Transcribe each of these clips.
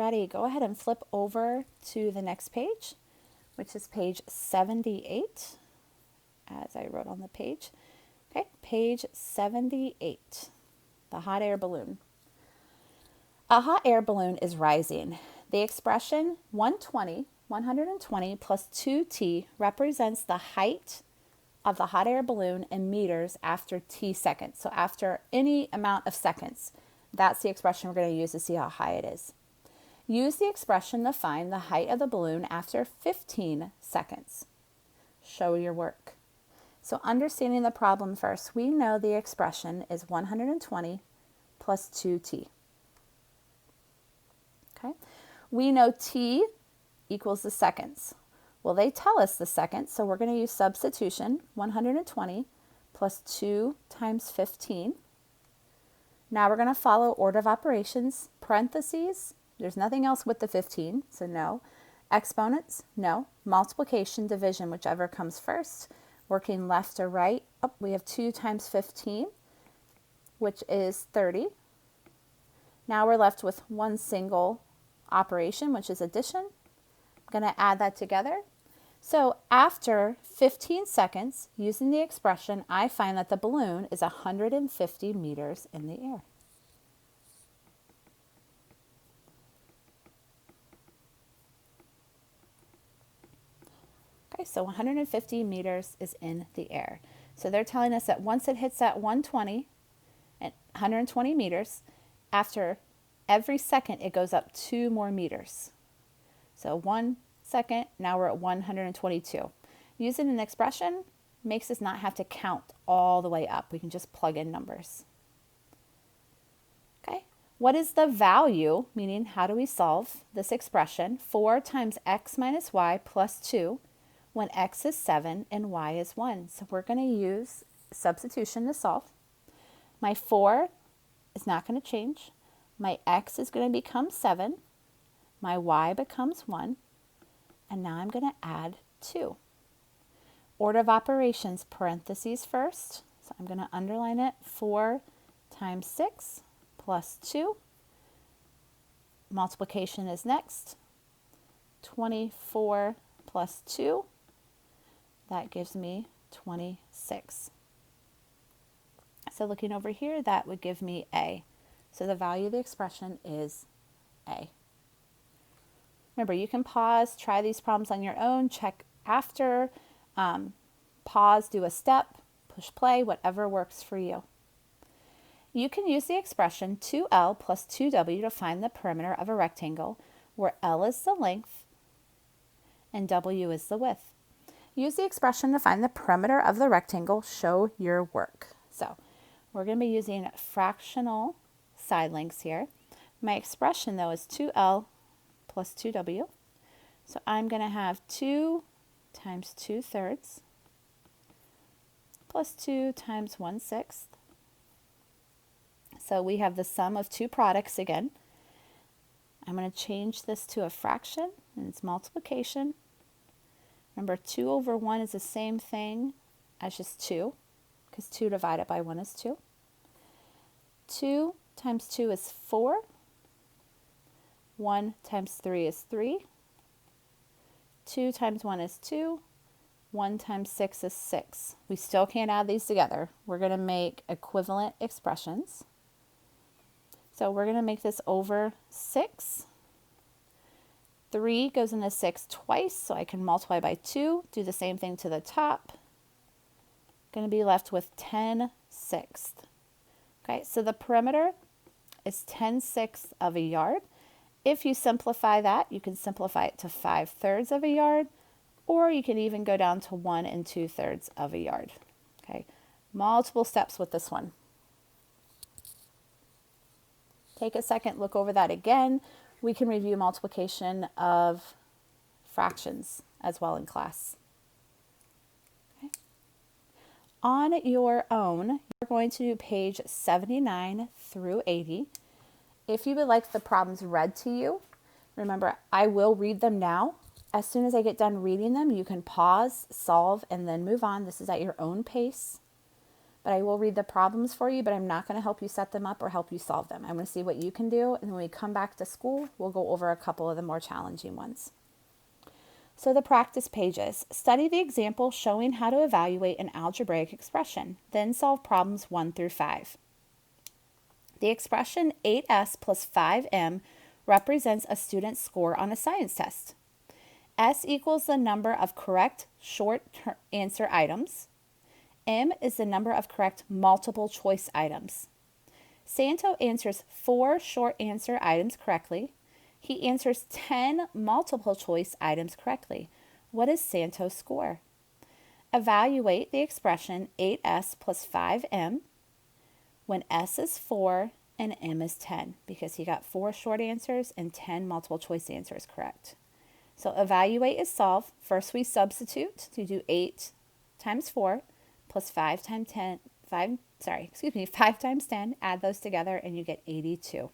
ready, go ahead and flip over to the next page, which is page 78, as I wrote on the page. Okay, page 78, the hot air balloon. A hot air balloon is rising. The expression 120 plus 2t represents the height of the hot air balloon in meters after t seconds. So after any amount of seconds, that's the expression we're going to use to see how high it is. Use the expression to find the height of the balloon after 15 seconds. Show your work. So understanding the problem first, we know the expression is 120 plus 2t. Okay. We know t equals the seconds. Well, they tell us the seconds, so we're going to use substitution, 120 plus 2 times 15. Now we're going to follow order of operations, parentheses. There's nothing else with the 15, so no. Exponents, no. Multiplication, division, whichever comes first. Working left to right, we have 2 times 15, which is 30. Now we're left with one single operation, which is addition. I'm going to add that together. So after 15 seconds, using the expression, I find that the balloon is 150 meters in the air. Okay, so 150 meters is in the air. So they're telling us that once it hits that 120 meters, after every second it goes up 2 more meters. So 1 second, now we're at 122. Using an expression makes us not have to count all the way up. We can just plug in numbers. Okay, what is the value, meaning how do we solve this expression? 4 times x minus y plus 2 when x is 7 and y is 1. So we're going to use substitution to solve. My 4 is not going to change. My x is going to become 7. My y becomes 1. And now I'm going to add 2. Order of operations, parentheses first. So I'm going to underline it. 4 times 6 plus 2. Multiplication is next. 24 plus 2. That gives me 26. So looking over here, that would give me A. So the value of the expression is A. Remember, you can pause, try these problems on your own, check after, pause, do a step, push play, whatever works for you. You can use the expression 2L plus 2W to find the perimeter of a rectangle where L is the length and W is the width. Use the expression to find the perimeter of the rectangle. Show your work. So we're going to be using fractional side lengths here. My expression, though, is 2L plus 2W. So I'm going to have 2 times 2/3 plus 2 times 1/6. So we have the sum of two products again. I'm going to change this to a fraction, and it's multiplication. Remember, 2 over 1 is the same thing as just 2, because 2 divided by 1 is 2. 2 times 2 is 4. 1 times 3 is 3. 2 times 1 is 2. 1 times 6 is 6. We still can't add these together. We're going to make equivalent expressions. So we're going to make this over 6. 3 goes into 6 twice, so I can multiply by 2. Do the same thing to the top. Going to be left with 10/6. Okay, so the perimeter is 10/6 of a yard. If you simplify that, you can simplify it to 5/3 of a yard, or you can even go down to 1 2/3 of a yard. Okay, multiple steps with this one. Take a second, look over that again. We can review multiplication of fractions as well in class. Okay. On your own, you're going to do page 79 through 80. If you would like the problems read to you, remember, I will read them now. As soon as I get done reading them, you can pause, solve, and then move on. This is at your own pace. but I will read the problems for you, but I'm not going to help you set them up or help you solve them. I'm going to see what you can do, and when we come back to school, we'll go over a couple of the more challenging ones. So the practice pages. Study the example showing how to evaluate an algebraic expression, then solve problems 1 through 5. The expression 8s plus 5m represents a student's score on a science test. S equals the number of correct short answer items. M is the number of correct multiple choice items. Santo answers 4 short answer items correctly. He answers 10 multiple choice items correctly. What is Santo's score? Evaluate the expression 8s plus 5m when S is 4 and M is 10, because he got 4 short answers and 10 multiple choice answers correct. So evaluate is solve. First we substitute to do 8 times 4 plus 5 times 10, 5 times 10, add those together and you get 82.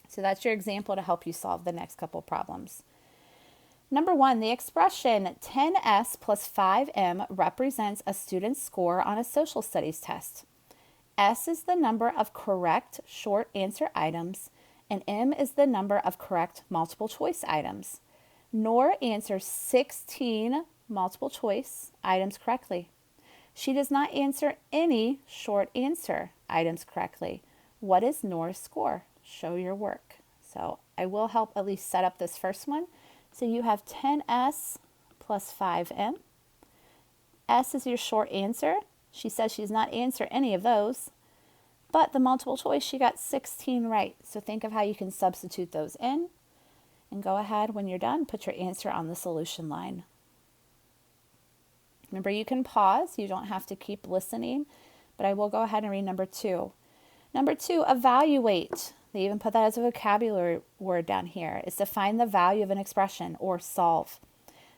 So that's your example to help you solve the next couple problems. Number 1, the expression 10s plus 5m represents a student's score on a social studies test. S is the number of correct short answer items, and M is the number of correct multiple choice items. Nora answers 16 multiple choice items correctly. She does not answer any short answer items correctly. What is Nora's score? Show your work. So I will help at least set up this first one. So you have 10s plus 5m. S is your short answer. She says she does not answer any of those, but the multiple choice, she got 16 right. So think of how you can substitute those in, and go ahead when you're done, put your answer on the solution line. Remember, you can pause. You don't have to keep listening, but I will go ahead and read number 2. Number 2, evaluate. They even put that as a vocabulary word down here. Is to find the value of an expression or solve.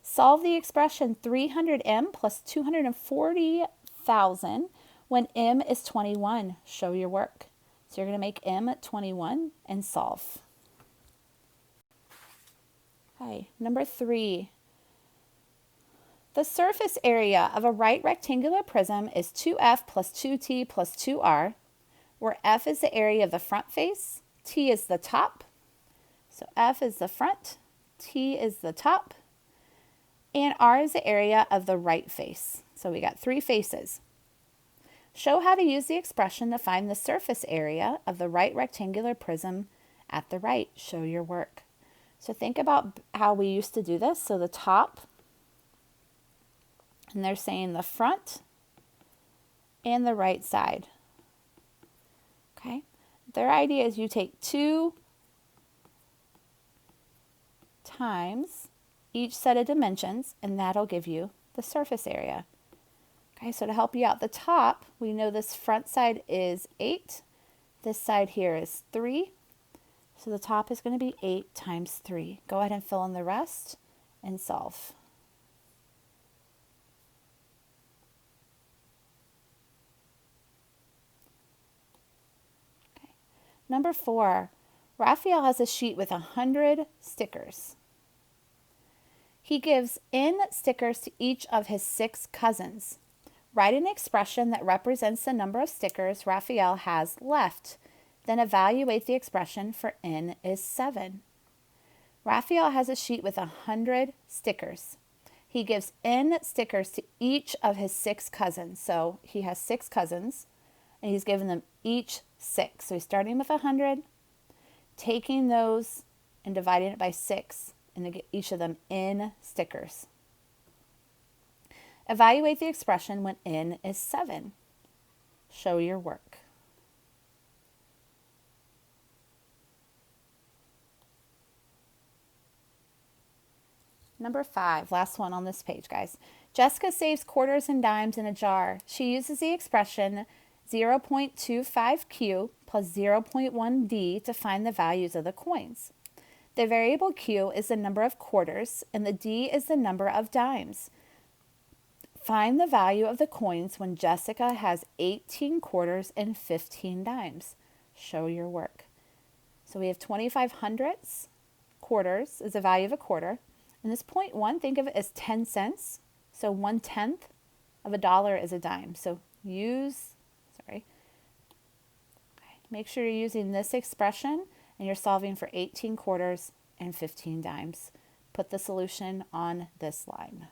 Solve the expression 300m plus 240,000 when m is 21. Show your work. So you're going to make m 21 and solve. Okay, number 3. The surface area of a right rectangular prism is 2f plus 2t plus 2r, where f is the area of the front face, t is the top. So f is the front, t is the top, and r is the area of the right face. So we got 3 faces. Show how to use the expression to find the surface area of the right rectangular prism at the right. Show your work. So think about how we used to do this. So the top, and they're saying the front and the right side. Okay. Their idea is you take 2 times each set of dimensions, and that'll give you the surface area. Okay, so to help you out, the top, we know this front side is 8. This side here is 3. So the top is going to be 8 times 3. Go ahead and fill in the rest and solve. Okay. Number 4, Raphael has a sheet with 100 stickers. He gives N stickers to each of his 6 cousins. Write an expression that represents the number of stickers Raphael has left. Then evaluate the expression for N is 7. Raphael has a sheet with 100 stickers. He gives N stickers to each of his 6 cousins. So he has 6 cousins, and he's given them each 6. So he's starting with 100, taking those and dividing it by 6, and to get each of them N stickers. Evaluate the expression when N is 7. Show your work. Number 5, last one on this page, guys. Jessica saves quarters and dimes in a jar. She uses the expression 0.25Q plus 0.1D to find the values of the coins. The variable Q is the number of quarters, and the D is the number of dimes. Find the value of the coins when Jessica has 18 quarters and 15 dimes. Show your work. So we have 25 hundredths. Quarters is the value of a quarter. And this 0.1, think of it as 10 cents. So 1/10 of a dollar is a dime. So make sure you're using this expression and you're solving for 18 quarters and 15 dimes. Put the solution on this line.